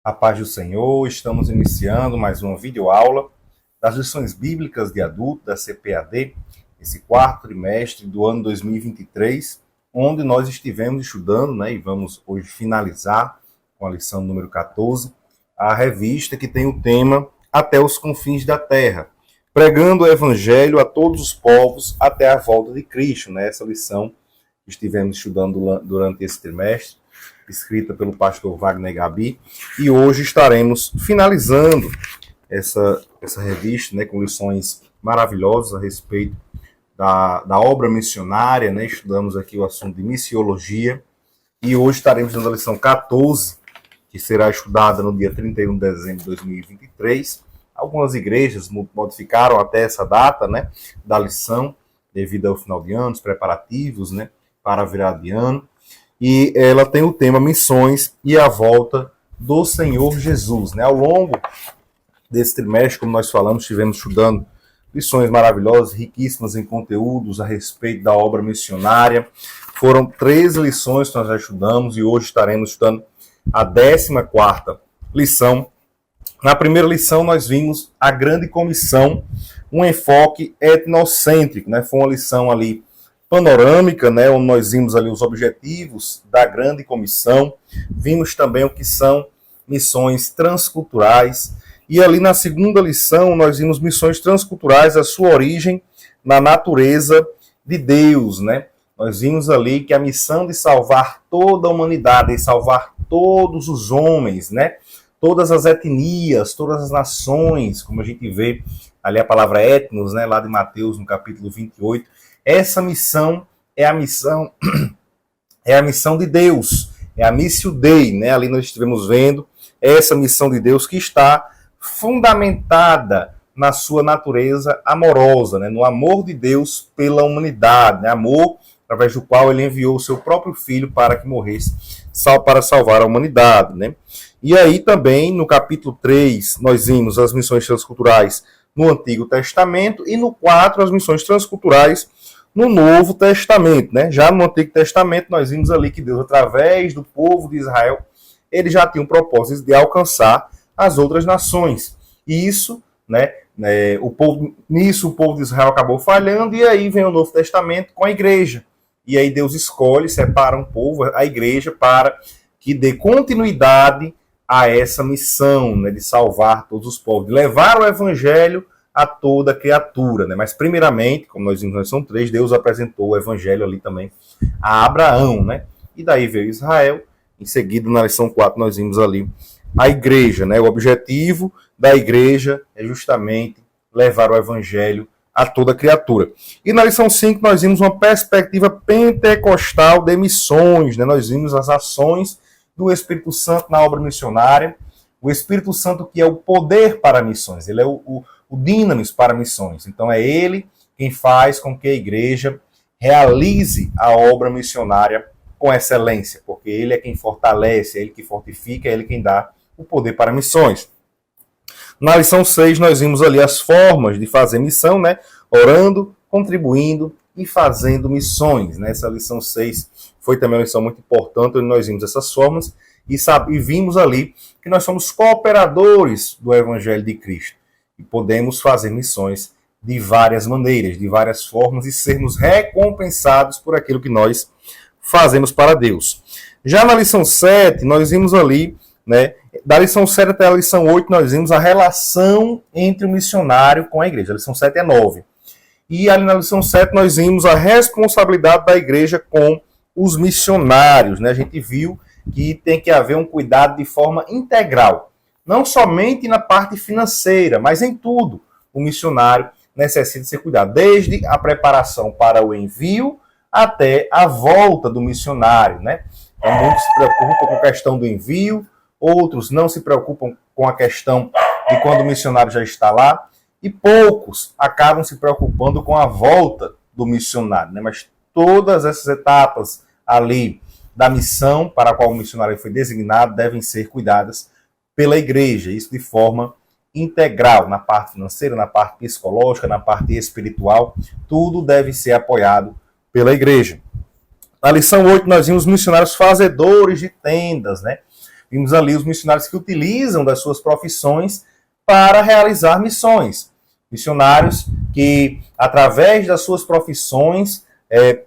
A paz do Senhor, estamos iniciando mais uma videoaula das lições bíblicas de adulto da CPAD, esse quarto trimestre do ano 2023, onde nós estivemos estudando, e vamos hoje finalizar com a lição número 14, a revista que tem o tema Até os Confins da Terra, pregando o Evangelho a todos os povos até a volta de Cristo, Essa lição que estivemos estudando durante esse trimestre, escrita pelo pastor Wagner Gabi, e hoje estaremos finalizando essa revista, com lições maravilhosas a respeito da obra missionária, Estudamos aqui o assunto de missiologia, e hoje estaremos dando a lição 14, que será estudada no dia 31 de dezembro de 2023. Algumas igrejas modificaram até essa data, da lição, devido ao final de ano, os preparativos, para a virada de ano. E ela tem o tema Missões e a Volta do Senhor Jesus. Ao longo desse trimestre, como nós falamos, estivemos estudando lições maravilhosas, riquíssimas em conteúdos a respeito da obra missionária. Foram 13 lições que nós já estudamos e hoje estaremos estudando a 14ª lição. Na primeira lição, nós vimos a Grande Comissão, um enfoque etnocêntrico. Foi uma lição ali panorâmica, onde nós vimos ali os objetivos da Grande Comissão, vimos também o que são missões transculturais, e ali na segunda lição nós vimos missões transculturais, a sua origem na natureza de Deus, Nós vimos ali que a missão de salvar toda a humanidade, de salvar todos os homens, Todas as etnias, todas as nações, como a gente vê ali a palavra etnos, lá de Mateus, no capítulo 28, essa missão é a missão de Deus, é a Missio Dei, Ali nós estivemos vendo essa missão de Deus que está fundamentada na sua natureza amorosa, no amor de Deus pela humanidade, amor através do qual ele enviou o seu próprio filho para que morresse para salvar a humanidade, E aí também no capítulo 3 nós vimos as missões transculturais no Antigo Testamento e no 4 as missões transculturais no Novo Testamento, Já no Antigo Testamento, nós vimos ali que Deus, através do povo de Israel, ele já tinha um propósito de alcançar as outras nações. E isso, o povo de Israel acabou falhando, e aí vem o Novo Testamento com a igreja. E aí Deus escolhe, separa um povo, a igreja, para que dê continuidade a essa missão, de salvar todos os povos, de levar o evangelho a toda criatura, Mas primeiramente, como nós vimos na lição 3, Deus apresentou o evangelho ali também a Abraão, E daí veio Israel. Em seguida, na lição 4, nós vimos ali a igreja, O objetivo da igreja é justamente levar o evangelho a toda criatura. E na lição 5, nós vimos uma perspectiva pentecostal de missões, Nós vimos as ações do Espírito Santo na obra missionária. O Espírito Santo que é o poder para missões, ele é o dinamis para missões. Então é ele quem faz com que a igreja realize a obra missionária com excelência, porque ele é quem fortalece, é ele que fortifica, é ele quem dá o poder para missões. Na lição 6 nós vimos ali as formas de fazer missão, Orando, contribuindo e fazendo missões, Essa lição 6 foi também uma lição muito importante, onde nós vimos essas formas e vimos ali que nós somos cooperadores do Evangelho de Cristo e podemos fazer missões de várias maneiras, de várias formas e sermos recompensados por aquilo que nós fazemos para Deus. Já na lição 7, nós vimos ali, da lição 7 até a lição 8, nós vimos a relação entre o missionário com a igreja. A lição 7 é 9. E ali na lição 7 nós vimos a responsabilidade da igreja com os missionários, A gente viu que tem que haver um cuidado de forma integral. Não somente na parte financeira, mas em tudo. O missionário necessita ser cuidado, desde a preparação para o envio até a volta do missionário, Então, muitos se preocupam com a questão do envio, outros não se preocupam com a questão de quando o missionário já está lá, e poucos acabam se preocupando com a volta do missionário, Mas todas essas etapas ali da missão para a qual o missionário foi designado devem ser cuidadas pela igreja, isso de forma integral, na parte financeira, na parte psicológica, na parte espiritual, tudo deve ser apoiado pela igreja. Na lição 8 nós vimos missionários fazedores de tendas, Vimos ali os missionários que utilizam das suas profissões para realizar missões. Missionários que, através das suas profissões,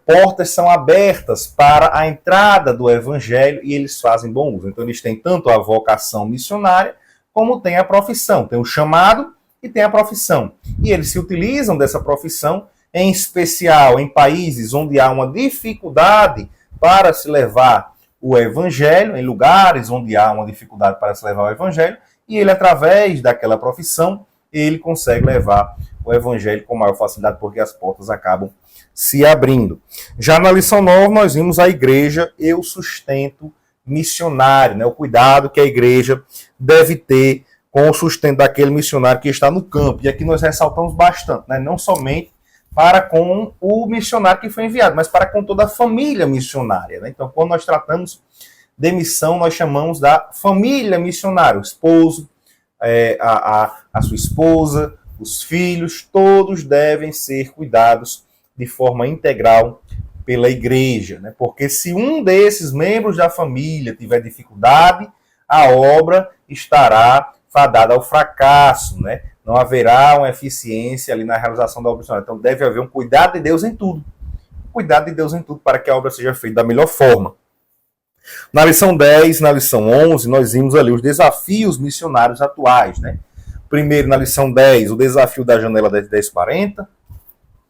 portas são abertas para a entrada do evangelho e eles fazem bom uso. Então, eles têm tanto a vocação missionária, como tem a profissão. Tem o chamado e tem a profissão. E eles se utilizam dessa profissão, em especial em países onde há uma dificuldade para se levar o evangelho, em lugares onde há uma dificuldade para se levar o evangelho, e ele, através daquela profissão, ele consegue levar o evangelho com maior facilidade, porque as portas acabam se abrindo. Já na lição 9, nós vimos a igreja e o sustento missionário, né? O cuidado que a igreja deve ter com o sustento daquele missionário que está no campo. E aqui nós ressaltamos bastante, né? Não somente para com o missionário que foi enviado, mas para com toda a família missionária, né? Então, quando nós tratamos de missão, nós chamamos da família missionária, o esposo, a sua esposa, os filhos, todos devem ser cuidados de forma integral pela igreja, né? Porque se um desses membros da família tiver dificuldade, a obra estará fadada ao fracasso, né? Não haverá uma eficiência ali na realização da obra missionária. Então deve haver um cuidado de Deus em tudo. Cuidado de Deus em tudo para que a obra seja feita da melhor forma. Na lição 10, na lição 11, nós vimos ali os desafios missionários atuais, né? Primeiro, na lição 10, o desafio da janela 1040,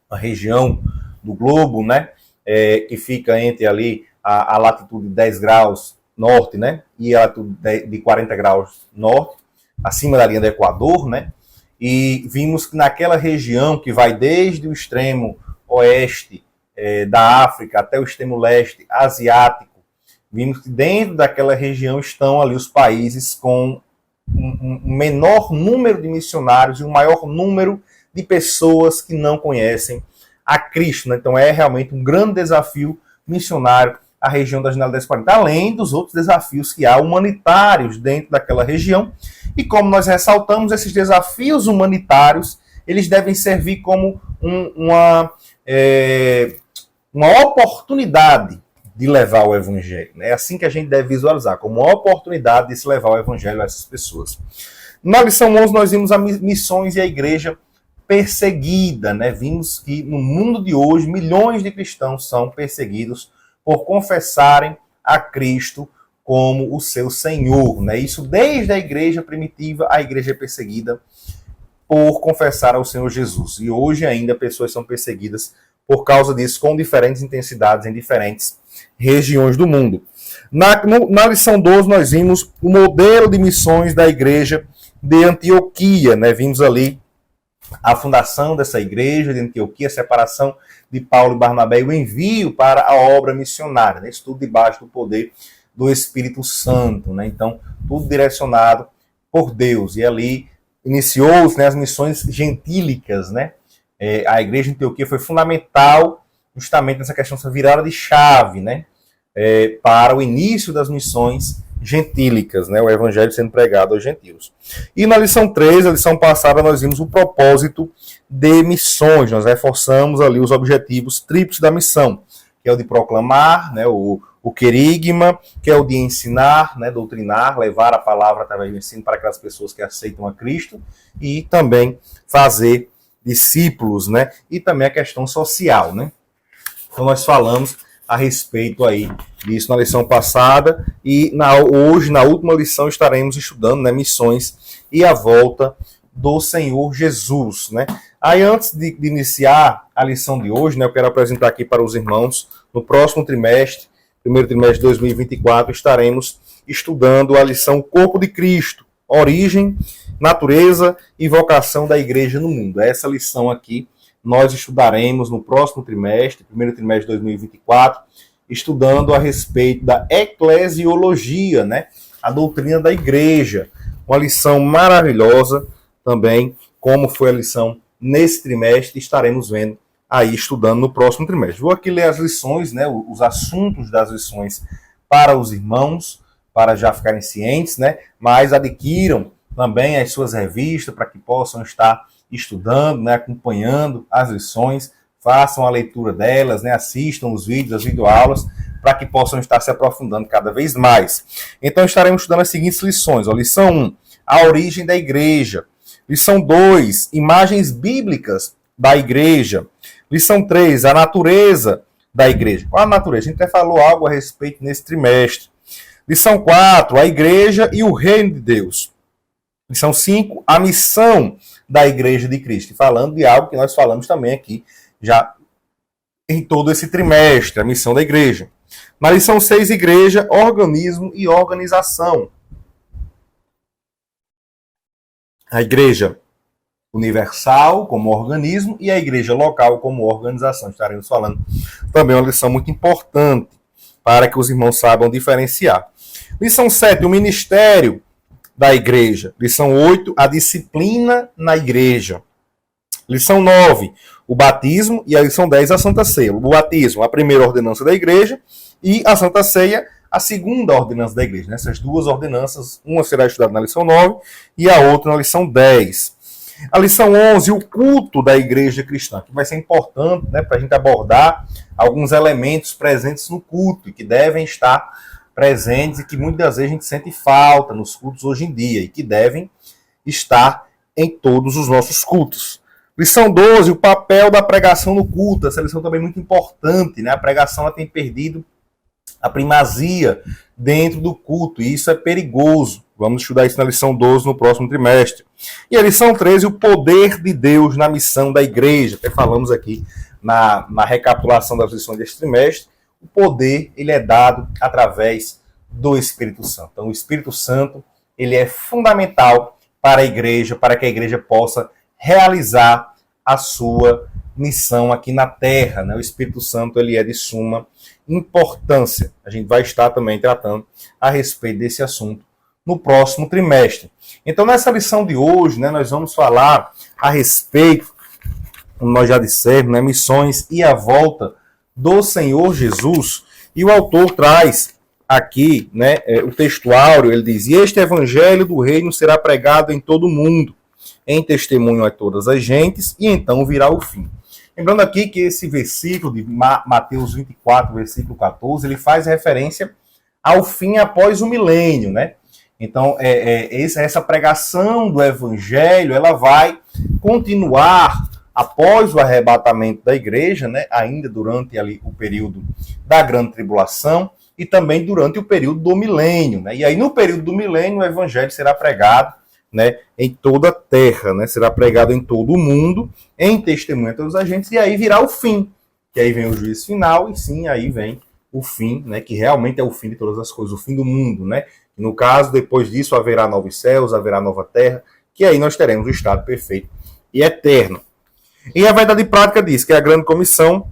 a região do globo, né? Que fica entre ali a latitude de 10 graus norte, né? E a latitude de 40 graus norte, acima da linha do Equador, né? E vimos que naquela região que vai desde o extremo oeste da África até o extremo leste asiático, vimos que dentro daquela região estão ali os países com um menor número de missionários e um maior número de pessoas que não conhecem a Cristo, né? Então é realmente um grande desafio missionário a região da janela 1040, além dos outros desafios que há humanitários dentro daquela região. E como nós ressaltamos, esses desafios humanitários, eles devem servir como uma oportunidade de levar o evangelho. É assim que a gente deve visualizar, como uma oportunidade de se levar o evangelho a essas pessoas. Na lição 11, nós vimos as missões e a igreja perseguida, né? Vimos que no mundo de hoje, milhões de cristãos são perseguidos por confessarem a Cristo como o seu Senhor, né? Isso desde a igreja primitiva, a igreja é perseguida por confessar ao Senhor Jesus. E hoje ainda pessoas são perseguidas por causa disso, com diferentes intensidades em diferentes regiões do mundo. Na lição 12, nós vimos o modelo de missões da igreja de Antioquia, né? Vimos ali a fundação dessa igreja de Antioquia, a separação de Paulo e Barnabé e o envio para a obra missionária, né? Isso tudo debaixo do poder do Espírito Santo, né? Então, tudo direcionado por Deus. E ali iniciou-se, né, as missões gentílicas, né? A igreja de Antioquia foi fundamental justamente nessa questão, essa virada de chave, né? Para o início das missões gentílicas, né? O evangelho sendo pregado aos gentios. E na lição 13, a lição passada, nós vimos o propósito de missões. Nós reforçamos ali os objetivos tríplices da missão, que é o de proclamar, né? O querigma, que é o de ensinar, né? Doutrinar, levar a palavra através do ensino para aquelas pessoas que aceitam a Cristo, e também fazer discípulos, né? E também a questão social, né? Então nós falamos a respeito aí disso na lição passada, e hoje, na última lição, estaremos estudando, né, missões e a volta do Senhor Jesus, né? Aí, antes de iniciar a lição de hoje, né, eu quero apresentar aqui para os irmãos, no próximo trimestre, primeiro trimestre de 2024, estaremos estudando a lição Corpo de Cristo, origem, natureza e vocação da igreja no mundo. Essa lição aqui nós estudaremos no próximo trimestre, primeiro trimestre de 2024, estudando a respeito da eclesiologia, né? A doutrina da igreja. Uma lição maravilhosa também, como foi a lição nesse trimestre, estaremos vendo aí, estudando no próximo trimestre. Vou aqui ler as lições, né? Os assuntos das lições para os irmãos, para já ficarem cientes, né? Mas adquiram também as suas revistas para que possam estar estudando, né, acompanhando as lições, façam a leitura delas, né, assistam os vídeos, as videoaulas, para que possam estar se aprofundando cada vez mais. Então estaremos estudando as seguintes lições. Lição 1, a origem da igreja. Lição 2, imagens bíblicas da igreja. Lição 3, a natureza da igreja. Qual a natureza? A gente até falou algo a respeito nesse trimestre. Lição 4, a igreja e o reino de Deus. Lição 5, a missão da igreja de Cristo. Falando de algo que nós falamos também aqui, já em todo esse trimestre, a missão da igreja. Na lição 6, igreja, organismo e organização. A igreja universal como organismo e a igreja local como organização. Estaremos falando também uma lição muito importante para que os irmãos saibam diferenciar. Lição 7, o ministério da igreja. Lição 8, a disciplina na igreja. Lição 9, o batismo. E a lição 10, a Santa Ceia. O batismo, a primeira ordenança da igreja, e a Santa Ceia, a segunda ordenança da igreja. Essas duas ordenanças, uma será estudada na lição 9 e a outra na lição 10. A lição 11, o culto da igreja cristã, que vai ser importante, né, para a gente abordar alguns elementos presentes no culto, que devem estar presentes e que muitas vezes a gente sente falta nos cultos hoje em dia, e que devem estar em todos os nossos cultos. Lição 12, o papel da pregação no culto. Essa lição também é muito importante, né? A pregação ela tem perdido a primazia dentro do culto, e isso é perigoso. Vamos estudar isso na lição 12 no próximo trimestre. E a lição 13, o poder de Deus na missão da igreja. Até falamos aqui na recapitulação das lições deste trimestre. O poder ele é dado através do Espírito Santo. Então, o Espírito Santo ele é fundamental para a igreja, para que a igreja possa realizar a sua missão aqui na Terra. Né? O Espírito Santo ele é de suma importância. A gente vai estar também tratando a respeito desse assunto no próximo trimestre. Então, nessa lição de hoje, né, nós vamos falar a respeito, como nós já dissemos, né, missões e a volta do Senhor Jesus. E o autor traz aqui, né, o textuário, ele diz: e este evangelho do reino será pregado em todo o mundo, em testemunho a todas as gentes, e então virá o fim. Lembrando aqui que esse versículo de Mateus 24, versículo 14, ele faz referência ao fim após o milênio, né? Então, essa pregação do evangelho, ela vai continuar após o arrebatamento da igreja, né? Ainda durante ali o período da grande tribulação e também durante o período do milênio, né? E aí, no período do milênio, o evangelho será pregado, né, em toda a terra, né? Será pregado em todo o mundo, em testemunho a todos os agentes, e aí virá o fim, que aí vem o juízo final, e sim, aí vem o fim, né, que realmente é o fim de todas as coisas, o fim do mundo, né? No caso, depois disso, haverá novos céus, haverá nova terra, que aí nós teremos o estado perfeito e eterno. E a verdade prática diz que a grande comissão,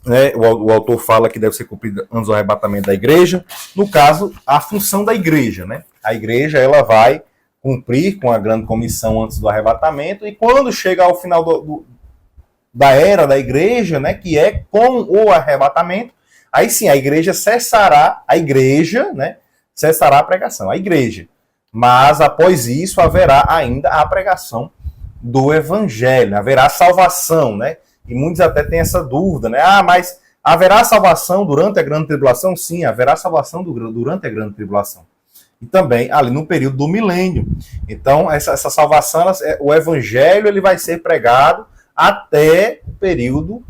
né, o autor fala que deve ser cumprida antes do arrebatamento da igreja. No caso, a função da igreja, né? A igreja ela vai cumprir com a grande comissão antes do arrebatamento, e quando chega ao final da era da igreja, né, que é com o arrebatamento, aí sim a igreja cessará, né? Cessará a pregação, a igreja. Mas após isso haverá ainda a pregação do evangelho, haverá salvação, né? E muitos até têm essa dúvida, né? Ah, mas haverá salvação durante a grande tribulação? Sim, haverá salvação durante a grande tribulação. E também ali no período do milênio. Então, essa salvação, o evangelho ele vai ser pregado até o período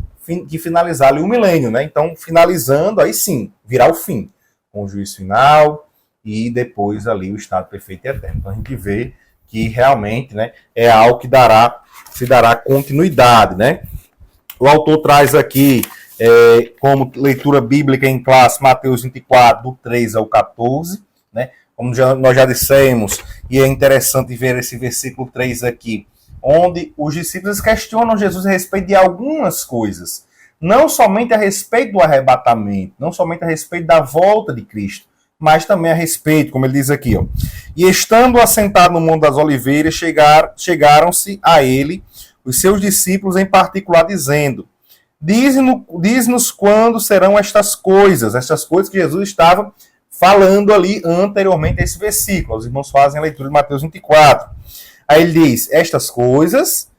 que finalizar ali o milênio, né? Então, finalizando, aí sim, virá o fim, com o juízo final, e depois ali o estado perfeito e eterno. Então a gente vê que realmente, né, é algo que se dará continuidade, né? O autor traz aqui como leitura bíblica em classe Mateus 24, do 3 ao 14, né? Como nós já dissemos, e é interessante ver esse versículo 3 aqui, onde os discípulos questionam Jesus a respeito de algumas coisas, não somente a respeito do arrebatamento, não somente a respeito da volta de Cristo, mas também a respeito, como ele diz aqui, ó. E estando assentado no Monte das Oliveiras, chegaram-se a ele os seus discípulos em particular, dizendo: diz-nos quando serão estas coisas que Jesus estava falando ali anteriormente a esse versículo. Os irmãos fazem a leitura de Mateus 24. Aí ele diz: estas coisas,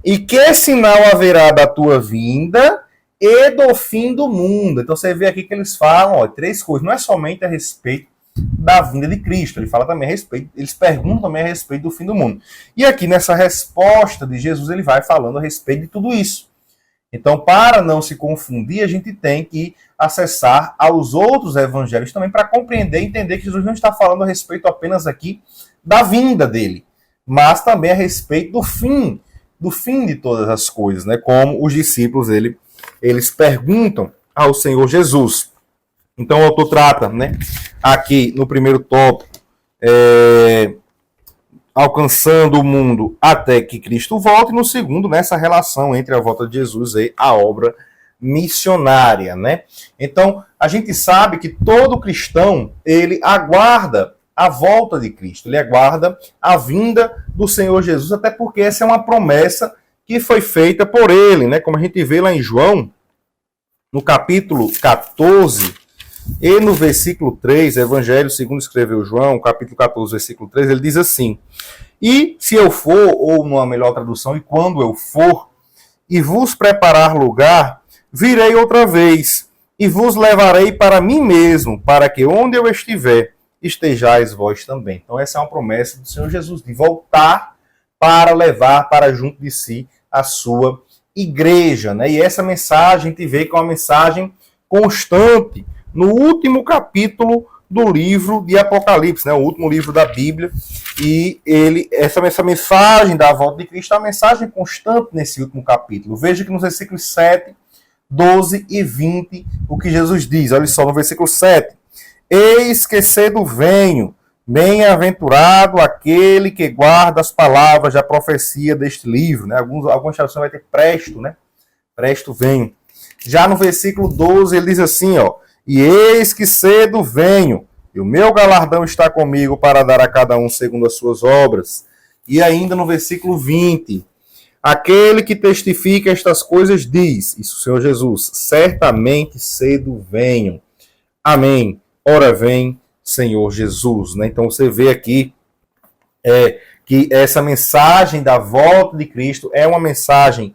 e que sinal haverá da tua vinda e do fim do mundo. Então você vê aqui que eles falam, ó, três coisas. Não é somente a respeito da vinda de Cristo, ele fala também a respeito, eles perguntam também a respeito do fim do mundo. E aqui nessa resposta de Jesus, ele vai falando a respeito de tudo isso. Então, para não se confundir, a gente tem que acessar aos outros evangelhos também para compreender e entender que Jesus não está falando a respeito apenas aqui da vinda dele, mas também a respeito do fim de todas as coisas, né? Como os discípulos eles perguntam ao Senhor Jesus. Então o autor trata, né, aqui no primeiro tópico, alcançando o mundo até que Cristo volte, e no segundo, nessa relação entre a volta de Jesus e a obra missionária, né? Então, a gente sabe que todo cristão, ele aguarda a volta de Cristo, ele aguarda a vinda do Senhor Jesus, até porque essa é uma promessa que foi feita por ele, né? Como a gente vê lá em João, no capítulo 14, e no versículo 3, Evangelho segundo escreveu João, capítulo 14, versículo 3, ele diz assim: e se eu for, ou numa melhor tradução, e quando eu for, e vos preparar lugar, virei outra vez, e vos levarei para mim mesmo, para que onde eu estiver, estejais vós também. Então essa é uma promessa do Senhor Jesus, de voltar para levar para junto de si a sua igreja, né? E essa mensagem, a gente vê que é uma mensagem constante, no último capítulo do livro de Apocalipse, né, o último livro da Bíblia, e essa mensagem da volta de Cristo é uma mensagem constante nesse último capítulo. Veja que nos versículos 7, 12 e 20, o que Jesus diz, olha só, no versículo 7, eis que cedo venho, bem-aventurado aquele que guarda as palavras da profecia deste livro, né, algumas traduções vai ter presto, né, presto venho. Já no versículo 12 ele diz assim, ó, e eis que cedo venho, e o meu galardão está comigo para dar a cada um segundo as suas obras. E ainda no versículo 20, aquele que testifica estas coisas diz, isso o Senhor Jesus, certamente cedo venho. Amém. Ora vem, Senhor Jesus. Né? Então você vê aqui que essa mensagem da volta de Cristo é uma mensagem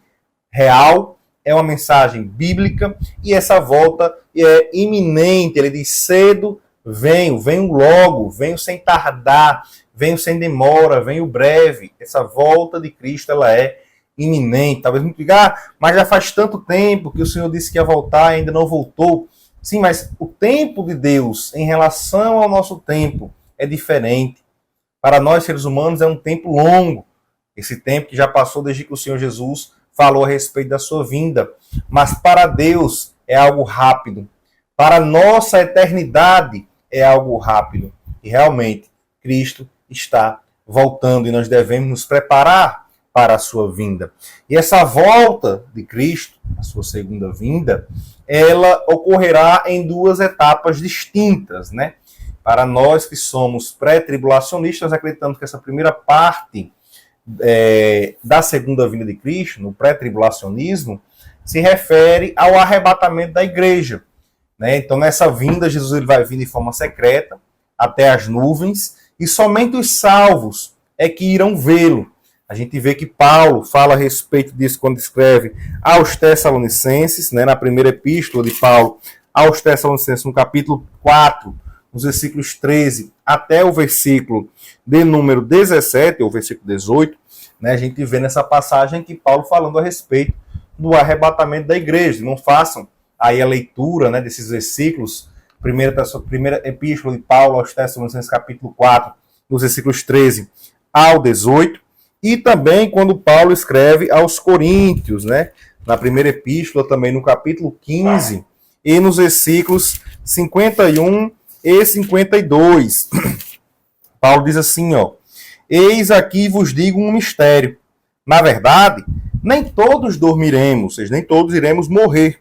real, é uma mensagem bíblica, e essa volta é iminente. Ele diz, cedo venho logo, venho sem tardar, venho sem demora, venho breve. Essa volta de Cristo, ela é iminente. Talvez me diga, mas já faz tanto tempo que o Senhor disse que ia voltar e ainda não voltou. Sim, mas o tempo de Deus em relação ao nosso tempo é diferente. Para nós, seres humanos, é um tempo longo. Esse tempo que já passou desde que o Senhor Jesus falou a respeito da sua vinda. Mas para Deus é algo rápido. Para a nossa eternidade é algo rápido. E realmente, Cristo está voltando e nós devemos nos preparar para a sua vinda. E essa volta de Cristo, a sua segunda vinda, ela ocorrerá em duas etapas distintas, né? Para nós que somos pré-tribulacionistas, acreditamos que essa primeira parte da segunda vinda de Cristo, no pré-tribulacionismo, se refere ao arrebatamento da igreja. Né? Então, nessa vinda, Jesus ele vai vir de forma secreta até as nuvens, e somente os salvos é que irão vê-lo. A gente vê que Paulo fala a respeito disso quando escreve aos Tessalonicenses, né? Na primeira epístola de Paulo aos Tessalonicenses, no capítulo 4, nos versículos 13 até o versículo de número 17, ou versículo 18, né, a gente vê nessa passagem que Paulo falando a respeito do arrebatamento da igreja. Não façam aí a leitura, né, desses versículos, primeira epístola de Paulo aos Tessalonicenses, capítulo 4, nos versículos 13 ao 18, e também quando Paulo escreve aos Coríntios, né, na primeira epístola, também no capítulo 15, e nos versículos 51 e 52. Paulo diz assim, ó, eis aqui vos digo um mistério. Na verdade, nem todos dormiremos, ou seja, nem todos iremos morrer,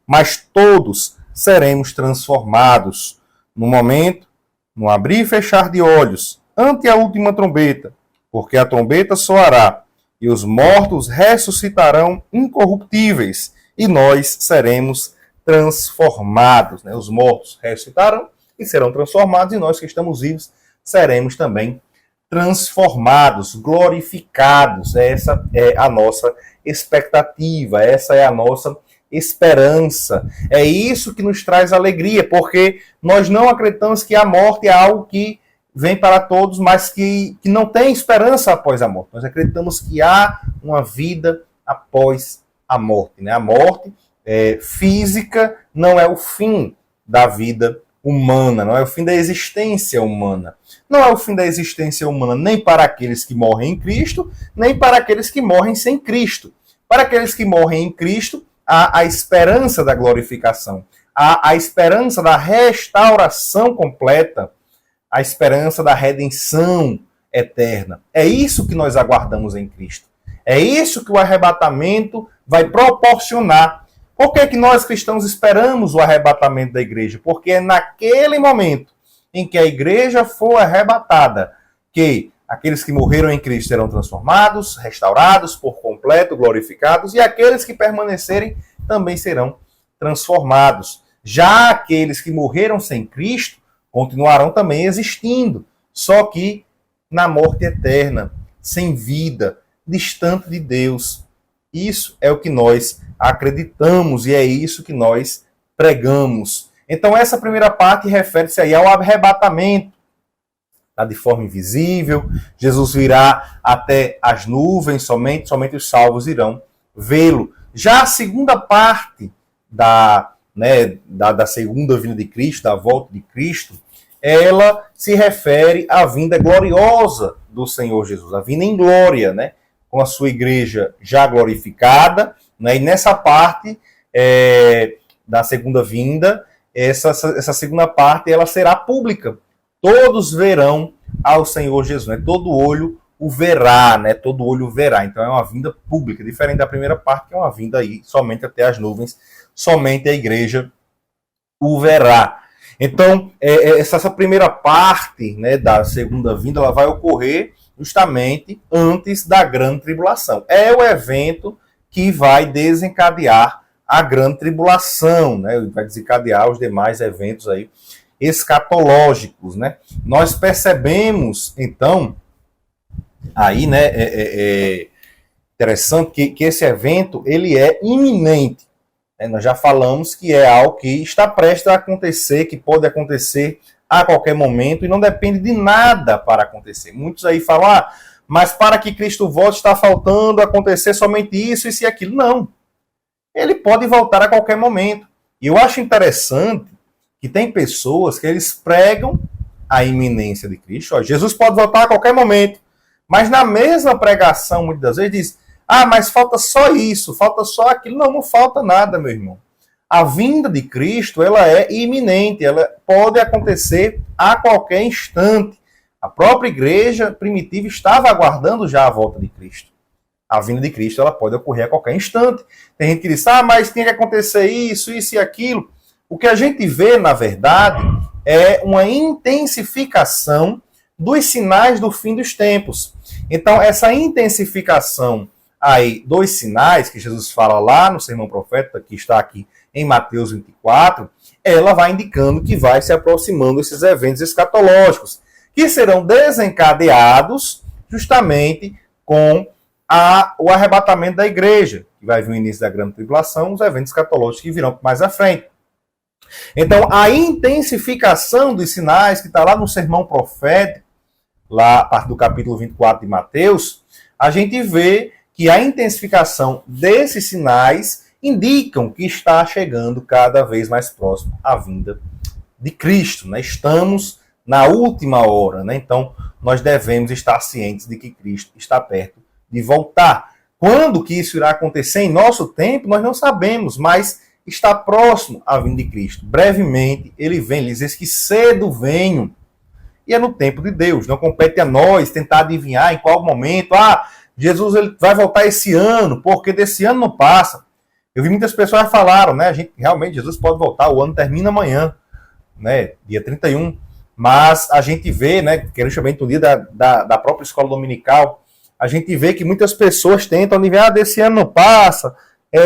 mas todos seremos transformados no momento, no abrir e fechar de olhos, ante a última trombeta, porque a trombeta soará, e os mortos ressuscitarão incorruptíveis, e nós seremos transformados. Né? Os mortos ressuscitarão e serão transformados, e nós que estamos vivos seremos também transformados, glorificados. Essa é a nossa expectativa, essa é a nossa esperança. É isso que nos traz alegria, porque nós não acreditamos que a morte é algo que vem para todos, mas que não tem esperança após a morte. Nós acreditamos que há uma vida após a morte. Né? A morte física não é o fim da vida humana, não é o fim da existência humana. Não é o fim da existência humana nem para aqueles que morrem em Cristo, nem para aqueles que morrem sem Cristo. Para aqueles que morrem em Cristo, há a esperança da glorificação, há a esperança da restauração completa, a esperança da redenção eterna. É isso que nós aguardamos em Cristo. É isso que o arrebatamento vai proporcionar. Por que nós cristãos esperamos o arrebatamento da igreja? Porque é naquele momento em que a igreja for arrebatada que aqueles que morreram em Cristo serão transformados, restaurados por completo, glorificados, e aqueles que permanecerem também serão transformados. Já aqueles que morreram sem Cristo continuarão também existindo, só que na morte eterna, sem vida, distante de Deus. Isso é o que nós acreditamos e é isso que nós pregamos. Então essa primeira parte refere-se aí ao arrebatamento, tá, de forma invisível. Jesus virá até as nuvens, somente os salvos irão vê-lo. Já a segunda parte da segunda vinda de Cristo, da volta de Cristo, ela se refere à vinda gloriosa do Senhor Jesus, a vinda em glória, né? Com a sua igreja já glorificada, né? E nessa parte da segunda vinda, essa segunda parte ela será pública. Todos verão ao Senhor Jesus, né? Todo olho o verá, né? Todo olho o verá. Então é uma vinda pública, diferente da primeira parte, que é uma vinda aí somente até as nuvens, somente a igreja o verá. Então, essa primeira parte, né, da segunda vinda, ela vai ocorrer justamente antes da grande tribulação. É o evento que vai desencadear a grande tribulação, né? Vai desencadear os demais eventos aí escatológicos, né? Nós percebemos, então, aí, né, interessante que esse evento, ele é iminente. Nós já falamos que é algo que está prestes a acontecer, que pode acontecer a qualquer momento e não depende de nada para acontecer. Muitos aí falam, mas para que Cristo volte está faltando acontecer somente isso e aquilo. Não. Ele pode voltar a qualquer momento. E eu acho interessante que tem pessoas que eles pregam a iminência de Cristo. Ó, Jesus pode voltar a qualquer momento. Mas na mesma pregação, muitas das vezes, diz, mas falta só isso, falta só aquilo. Não, não falta nada, meu irmão. A vinda de Cristo, ela é iminente, ela pode acontecer a qualquer instante. A própria igreja primitiva estava aguardando já a volta de Cristo. A vinda de Cristo, ela pode ocorrer a qualquer instante. Tem gente que diz, mas tem que acontecer isso e aquilo. O que a gente vê, na verdade, é uma intensificação dos sinais do fim dos tempos. Então, essa intensificação aí dos sinais que Jesus fala lá no Sermão Profético, que está aqui em Mateus 24, ela vai indicando que vai se aproximando esses eventos escatológicos, que serão desencadeados justamente com o arrebatamento da igreja, que vai vir o início da grande tribulação, os eventos escatológicos que virão mais à frente. Então, a intensificação dos sinais, que está lá no Sermão Profético, lá a parte do capítulo 24 de Mateus, a gente vê que a intensificação desses sinais indicam que está chegando cada vez mais próximo a vinda de Cristo. Né? Estamos na última hora, né? Então nós devemos estar cientes de que Cristo está perto de voltar. Quando que isso irá acontecer em nosso tempo, nós não sabemos, mas está próximo a vinda de Cristo. Brevemente ele vem, ele diz que cedo venho. E é no tempo de Deus, não compete a nós tentar adivinhar em qual momento. Jesus ele vai voltar esse ano, porque desse ano não passa. Eu vi muitas pessoas que falaram, né? Realmente, Jesus pode voltar, o ano termina amanhã, né? Dia 31. Mas a gente vê, né? Que é justamente o dia da própria escola dominical, a gente vê que muitas pessoas tentam adivinhar, desse ano não passa,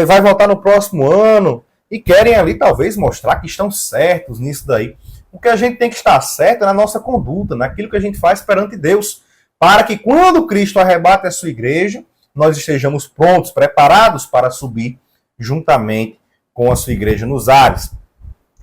vai voltar no próximo ano, e querem ali talvez mostrar que estão certos nisso daí. O que a gente tem que estar certo é na nossa conduta, naquilo que a gente faz perante Deus, para que quando Cristo arrebata a sua igreja, nós estejamos prontos, preparados para subir juntamente com a sua igreja nos ares.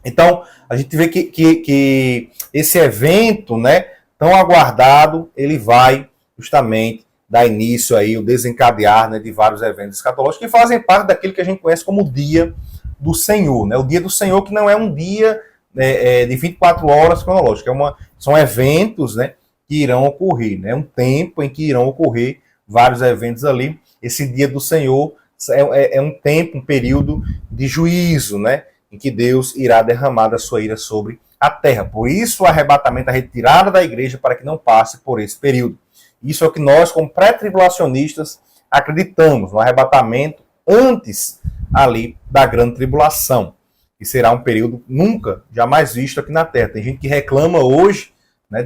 Então, a gente vê que esse evento, né, tão aguardado, ele vai justamente dar início aí, o desencadear, né, de vários eventos escatológicos que fazem parte daquilo que a gente conhece como o dia do Senhor, né? O dia do Senhor, que não é um dia de 24 horas cronológico, são eventos, né, que irão ocorrer, né? Um tempo em que irão ocorrer vários eventos ali. Esse dia do Senhor é um tempo, um período de juízo, né, em que Deus irá derramar da sua ira sobre a terra. Por isso, o arrebatamento, a retirada da igreja, para que não passe por esse período. Isso é o que nós, como pré-tribulacionistas, acreditamos, no arrebatamento antes ali da grande tribulação, que será um período nunca, jamais visto aqui na Terra. Tem gente que reclama hoje, né,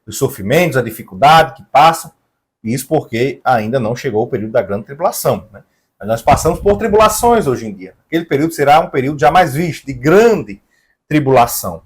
dos sofrimentos, a dificuldade que passa, isso porque ainda não chegou o período da grande tribulação, né? Nós passamos por tribulações hoje em dia. Aquele período será um período jamais visto, de grande tribulação.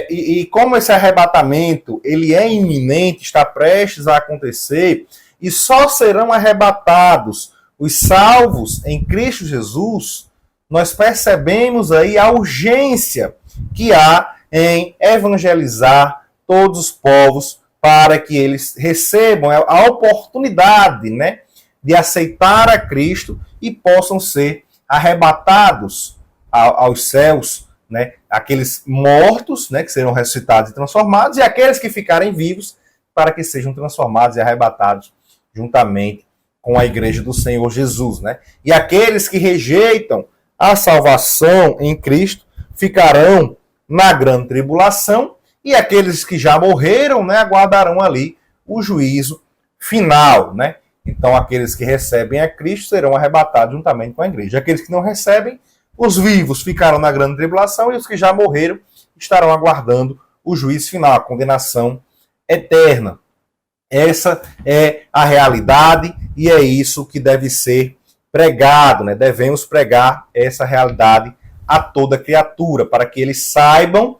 E como esse arrebatamento ele é iminente, está prestes a acontecer, e só serão arrebatados os salvos em Cristo Jesus, nós percebemos aí a urgência que há em evangelizar todos os povos para que eles recebam a oportunidade, né, de aceitar a Cristo e possam ser arrebatados aos céus, né, aqueles mortos, né, que serão ressuscitados e transformados, e aqueles que ficarem vivos para que sejam transformados e arrebatados juntamente com a igreja do Senhor Jesus, né? E aqueles que rejeitam a salvação em Cristo ficarão na grande tribulação, e aqueles que já morreram, né, aguardarão ali o juízo final, né? Então, aqueles que recebem a Cristo serão arrebatados juntamente com a igreja. Aqueles que não recebem, os vivos ficarão na grande tribulação, e os que já morreram estarão aguardando o juízo final, a condenação eterna. Essa é a realidade e é isso que deve ser pregado, né? Devemos pregar essa realidade a toda criatura, para que eles saibam,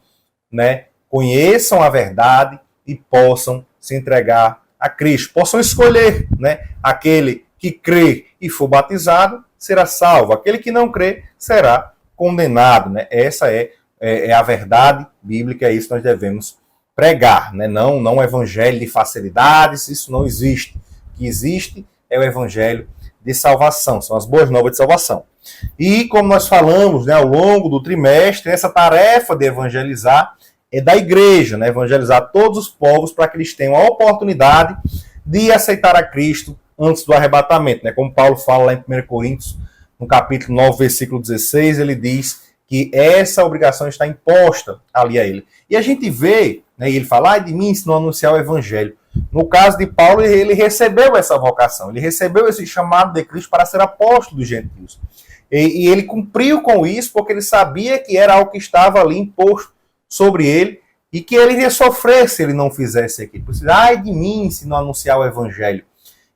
né, conheçam a verdade e possam se entregar a Cristo. Possam escolher, né? Aquele que crê e for batizado será salvo. Aquele que não crê será condenado, né? Essa é a verdade bíblica, é isso que nós devemos pregar, né? Não um evangelho de facilidades, isso não existe. O que existe é o evangelho de salvação, são as boas novas de salvação. E como nós falamos, né, ao longo do trimestre, essa tarefa de evangelizar é da igreja, né? Evangelizar todos os povos para que eles tenham a oportunidade de aceitar a Cristo antes do arrebatamento, né? Como Paulo fala lá em 1 Coríntios, no capítulo 9, versículo 16, ele diz que essa obrigação está imposta ali a ele. E a gente vê, né, ele fala, ai de mim se não anunciar o evangelho. No caso de Paulo, ele recebeu essa vocação, ele recebeu esse chamado de Cristo para ser apóstolo dos gentios. E ele cumpriu com isso porque ele sabia que era algo que estava ali imposto sobre ele e que ele iria sofrer se ele não fizesse aquilo. Ai de mim se não anunciar o evangelho.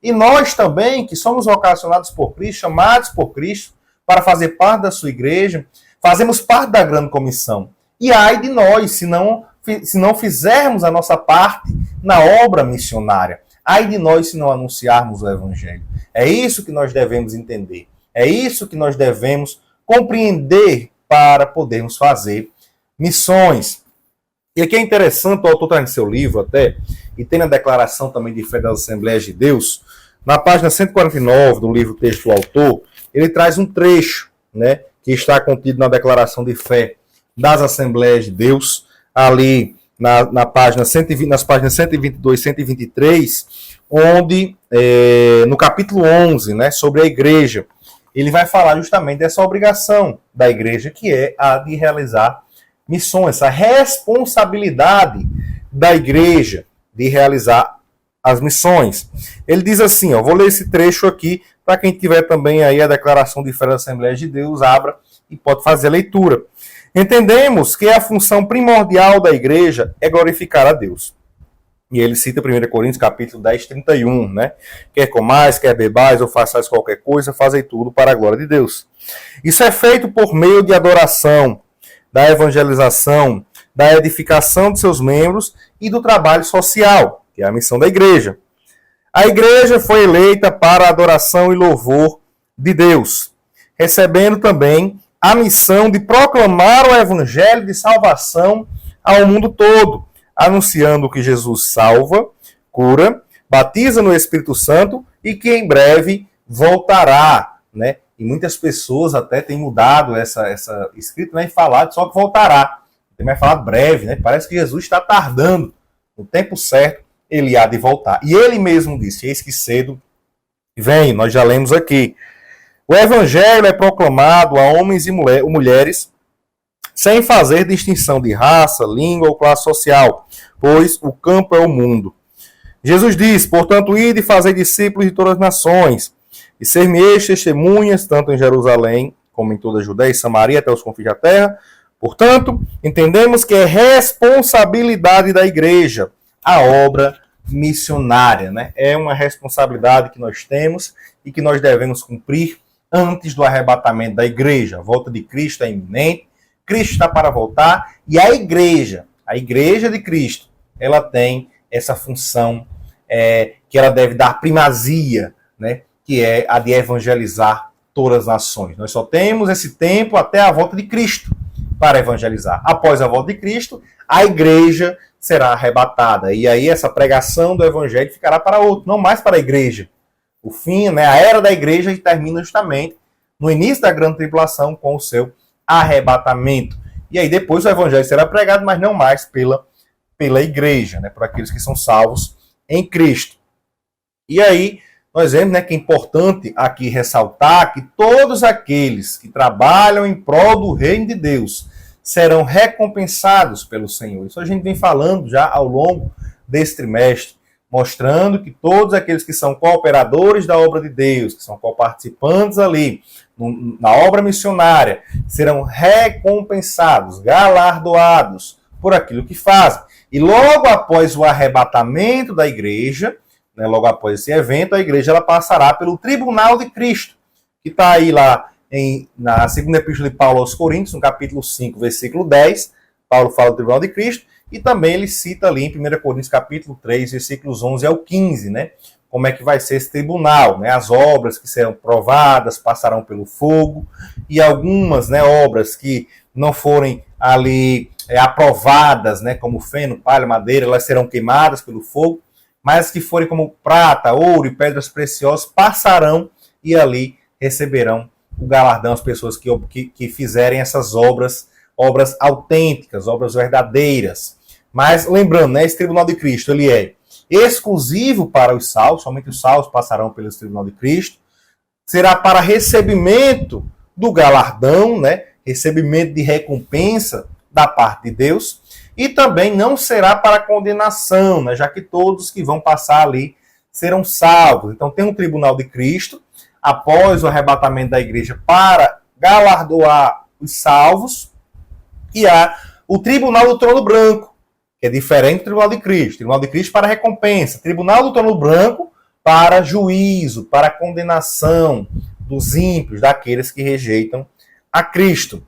E nós também, que somos vocacionados por Cristo, chamados por Cristo para fazer parte da sua igreja, fazemos parte da grande comissão. E ai de nós se não fizermos a nossa parte na obra missionária. Ai de nós se não anunciarmos o evangelho. É isso que nós devemos entender. É isso que nós devemos compreender para podermos fazer missões. E aqui é interessante, o autor está em seu livro até, e tem na declaração também de fé das Assembleias de Deus, na página 149 do livro Texto do Autor, ele traz um trecho, né, que está contido na declaração de fé das Assembleias de Deus, ali nas páginas 122 e 123, onde, no capítulo 11, né, sobre a igreja, ele vai falar justamente dessa obrigação da igreja, que é a de realizar missões, essa responsabilidade da igreja de realizar as missões. Ele diz assim, vou ler esse trecho aqui, para quem tiver também aí a declaração de fé da Assembleia de Deus, abra e pode fazer a leitura. Entendemos que a função primordial da igreja é glorificar a Deus. E ele cita 1 Coríntios capítulo 10, 31, né? Quer comais, quer bebais ou façais qualquer coisa, fazei tudo para a glória de Deus. Isso é feito por meio de adoração, da evangelização, da edificação de seus membros e do trabalho social, que é a missão da igreja. A igreja foi eleita para a adoração e louvor de Deus, recebendo também a missão de proclamar o evangelho de salvação ao mundo todo, anunciando que Jesus salva, cura, batiza no Espírito Santo e que em breve voltará, né? E muitas pessoas até têm mudado essa escrita, né, e falado só que voltará. Tem mais falado breve, né? Parece que Jesus está tardando. No tempo certo, ele há de voltar. E ele mesmo disse, eis que cedo vem, nós já lemos aqui. O evangelho é proclamado a homens e mulheres sem fazer distinção de raça, língua ou classe social, pois o campo é o mundo. Jesus diz, portanto, ide e fazei discípulos de todas as nações, e ser-me-eis testemunhas, tanto em Jerusalém, como em toda a Judéia e Samaria, até os confins da terra. Portanto, entendemos que é responsabilidade da igreja a obra missionária, né? É uma responsabilidade que nós temos e que nós devemos cumprir antes do arrebatamento da igreja. A volta de Cristo é iminente, Cristo está para voltar, e a igreja de Cristo, ela tem essa função que ela deve dar primazia, né? Que é a de evangelizar todas as nações. Nós só temos esse tempo até a volta de Cristo para evangelizar. Após a volta de Cristo, a igreja será arrebatada. E aí essa pregação do evangelho ficará para outro, não mais para a igreja. O fim, né, a era da igreja termina justamente no início da grande tribulação com o seu arrebatamento. E aí depois o evangelho será pregado, mas não mais pela igreja, né, por aqueles que são salvos em Cristo. E aí nós vemos, né, que é importante aqui ressaltar que todos aqueles que trabalham em prol do reino de Deus serão recompensados pelo Senhor. Isso a gente vem falando já ao longo desse trimestre, mostrando que todos aqueles que são cooperadores da obra de Deus, que são coparticipantes ali na obra missionária, serão recompensados, galardoados por aquilo que fazem. E logo após o arrebatamento da igreja, né, logo após esse evento, a igreja ela passará pelo tribunal de Cristo, que está aí lá na segunda epístola de Paulo aos Coríntios, no capítulo 5, versículo 10, Paulo fala do tribunal de Cristo, e também ele cita ali em 1 Coríntios capítulo 3, versículos 11 ao 15, né, como é que vai ser esse tribunal, né, as obras que serão provadas passarão pelo fogo, e algumas, né, obras que não forem ali aprovadas, né, como feno, palha, madeira, elas serão queimadas pelo fogo, mas que forem como prata, ouro e pedras preciosas, passarão e ali receberão o galardão as pessoas que fizerem essas obras autênticas, obras verdadeiras. Mas lembrando, né, esse tribunal de Cristo ele é exclusivo para os salvos, somente os salvos passarão pelo tribunal de Cristo. Será para recebimento do galardão, né, recebimento de recompensa da parte de Deus. E também não será para condenação, né, já que todos que vão passar ali serão salvos. Então tem um tribunal de Cristo, após o arrebatamento da igreja, para galardoar os salvos, e há o tribunal do trono branco, que é diferente do tribunal de Cristo. Tribunal de Cristo para recompensa, tribunal do trono branco para juízo, para condenação dos ímpios, daqueles que rejeitam a Cristo.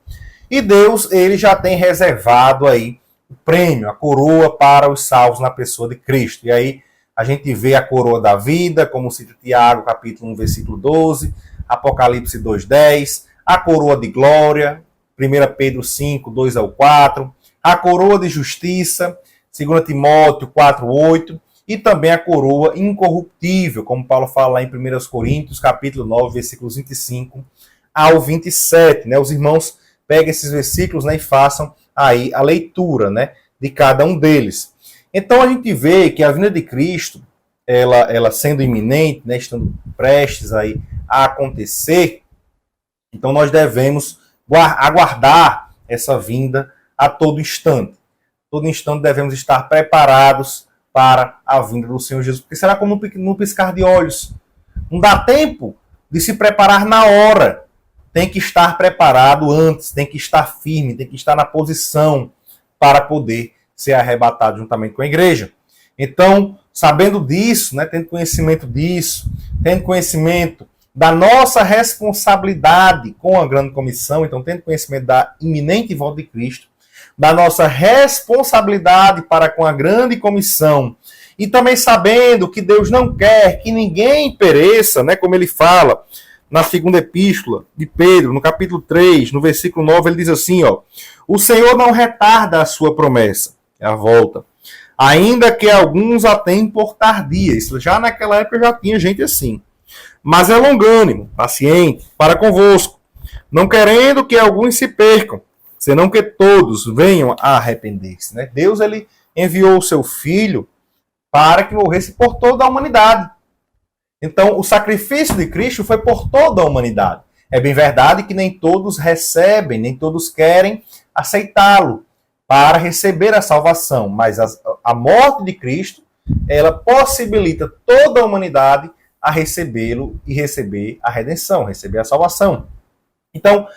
E Deus, ele já tem reservado aí o prêmio, a coroa para os salvos na pessoa de Cristo. E aí a gente vê a coroa da vida, como cita Tiago, capítulo 1, versículo 12, Apocalipse 2:10, a coroa de glória, 1 Pedro 5, 2 ao 4, a coroa de justiça, 2 Timóteo 4:8, e também a coroa incorruptível, como Paulo fala lá em 1 Coríntios, capítulo 9, versículos 25 ao 27. Né? Os irmãos peguem esses versículos, né, e façam aí a leitura, né, de cada um deles. Então a gente vê que a vinda de Cristo, ela sendo iminente, né, estando prestes aí a acontecer, então nós devemos aguardar essa vinda a todo instante. Todo instante devemos estar preparados para a vinda do Senhor Jesus, porque será como num piscar de olhos. Não dá tempo de se preparar na hora. Tem que estar preparado antes, tem que estar firme, tem que estar na posição para poder ser arrebatado juntamente com a igreja. Então, sabendo disso, né, tendo conhecimento disso, tendo conhecimento da nossa responsabilidade com a grande comissão, então tendo conhecimento da iminente volta de Cristo, da nossa responsabilidade para com a grande comissão, e também sabendo que Deus não quer que ninguém pereça, né, como ele fala, na segunda epístola de Pedro, no capítulo 3, no versículo 9, ele diz assim, ó: o Senhor não retarda a sua promessa, é a volta, ainda que alguns a tenham por tardia. Isso já naquela época já tinha gente assim. Mas é longânimo, paciente, para convosco, não querendo que alguns se percam, senão que todos venham a arrepender-se. Né? Deus ele enviou o seu Filho para que morresse por toda a humanidade. Então, o sacrifício de Cristo foi por toda a humanidade. É bem verdade que nem todos recebem, nem todos querem aceitá-lo para receber a salvação, mas a morte de Cristo, ela possibilita toda a humanidade a recebê-lo e receber a redenção, receber a salvação. Então,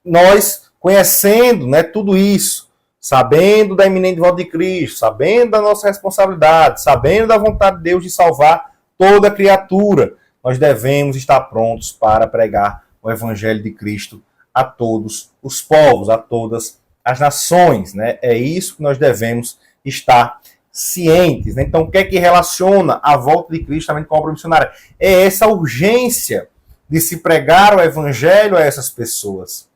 nós conhecendo, né, tudo isso, sabendo da iminente volta de Cristo, sabendo da nossa responsabilidade, sabendo da vontade de Deus de salvar toda criatura, nós devemos estar prontos para pregar o Evangelho de Cristo a todos os povos, a todas as nações. Né? É isso que nós devemos estar cientes. Né? Então, o que é que relaciona a volta de Cristo também com a obra missionária? É essa urgência de se pregar o Evangelho a essas pessoas.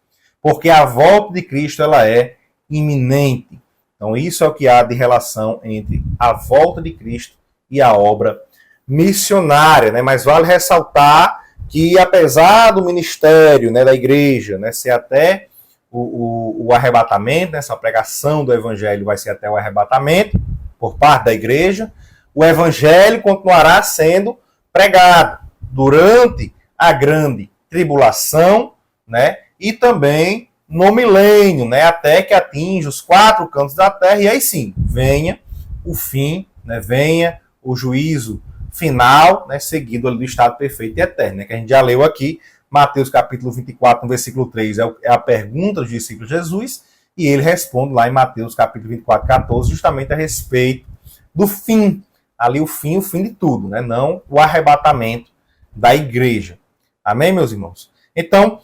Porque a volta de Cristo ela é iminente. Então, isso é o que há de relação entre a volta de Cristo e a obra missionária. Né? Mas vale ressaltar que, apesar do ministério, né, da igreja, né, ser até o arrebatamento, essa pregação do Evangelho vai ser até o arrebatamento por parte da igreja, o Evangelho continuará sendo pregado durante a grande tribulação, né, e também no milênio, né, até que atinja os 4 cantos da terra, e aí sim, venha o fim, né, venha o juízo final, né, seguido ali do estado perfeito e eterno, né, que a gente já leu aqui, Mateus capítulo 24, no versículo 3, é a pergunta do discípulo de Jesus, e ele responde lá em Mateus capítulo 24, 14, justamente a respeito do fim, ali o fim de tudo, né, não o arrebatamento da igreja. Amém, meus irmãos? Então,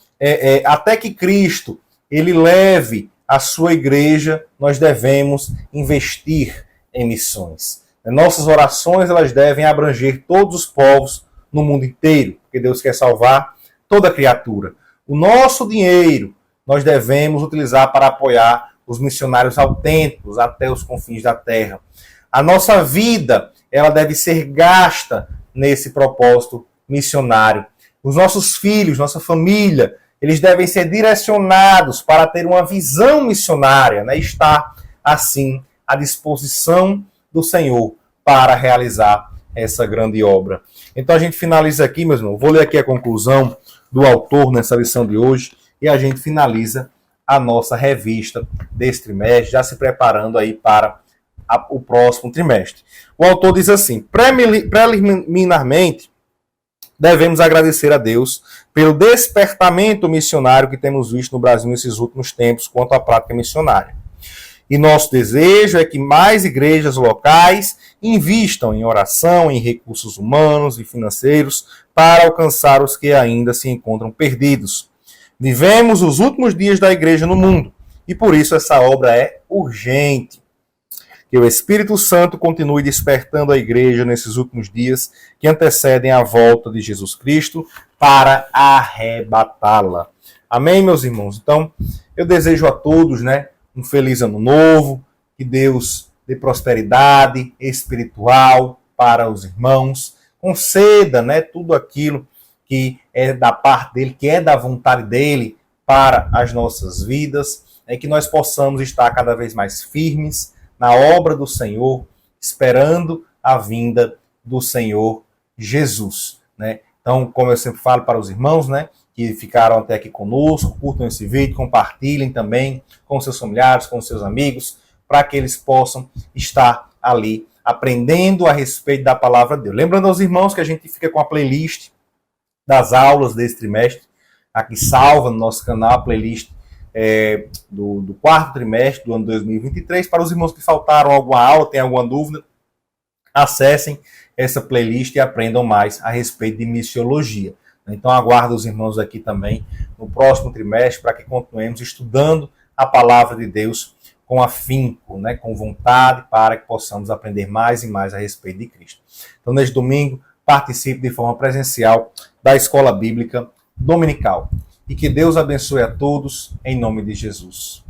até que Cristo ele leve a sua igreja, nós devemos investir em missões. Nossas orações elas devem abranger todos os povos no mundo inteiro, porque Deus quer salvar toda criatura. O nosso dinheiro nós devemos utilizar para apoiar os missionários autênticos até os confins da terra. A nossa vida ela deve ser gasta nesse propósito missionário. Os nossos filhos, nossa família, eles devem ser direcionados para ter uma visão missionária, né? Estar, assim, à disposição do Senhor para realizar essa grande obra. Então a gente finaliza aqui, meus irmãos. Vou ler aqui a conclusão do autor nessa lição de hoje e a gente finaliza a nossa revista desse trimestre, já se preparando aí para o próximo trimestre. O autor diz assim: preliminarmente, devemos agradecer a Deus pelo despertamento missionário que temos visto no Brasil nesses últimos tempos quanto à prática missionária. E nosso desejo é que mais igrejas locais invistam em oração, em recursos humanos e financeiros para alcançar os que ainda se encontram perdidos. Vivemos os últimos dias da igreja no mundo e por isso essa obra é urgente. Que o Espírito Santo continue despertando a igreja nesses últimos dias que antecedem a volta de Jesus Cristo para arrebatá-la. Amém, meus irmãos? Então, eu desejo a todos, né, um feliz ano novo, que Deus dê prosperidade espiritual para os irmãos, conceda, né, tudo aquilo que é da parte dele, que é da vontade dele para as nossas vidas, que nós possamos estar cada vez mais firmes na obra do Senhor, esperando a vinda do Senhor Jesus, né? Então, como eu sempre falo para os irmãos, né, que ficaram até aqui conosco, curtam esse vídeo, compartilhem também com seus familiares, com seus amigos, para que eles possam estar ali aprendendo a respeito da palavra de Deus. Lembrando aos irmãos que a gente fica com a playlist das aulas desse trimestre, aqui salva no nosso canal a playlist do quarto trimestre do ano 2023. Para os irmãos que faltaram alguma aula, tem alguma dúvida, acessem essa playlist e aprendam mais a respeito de missiologia. Então aguardo os irmãos aqui também no próximo trimestre para que continuemos estudando a palavra de Deus com afinco, né, com vontade, para que possamos aprender mais e mais a respeito de Cristo. Então neste domingo participe de forma presencial da Escola Bíblica dominical. E que Deus abençoe a todos, em nome de Jesus.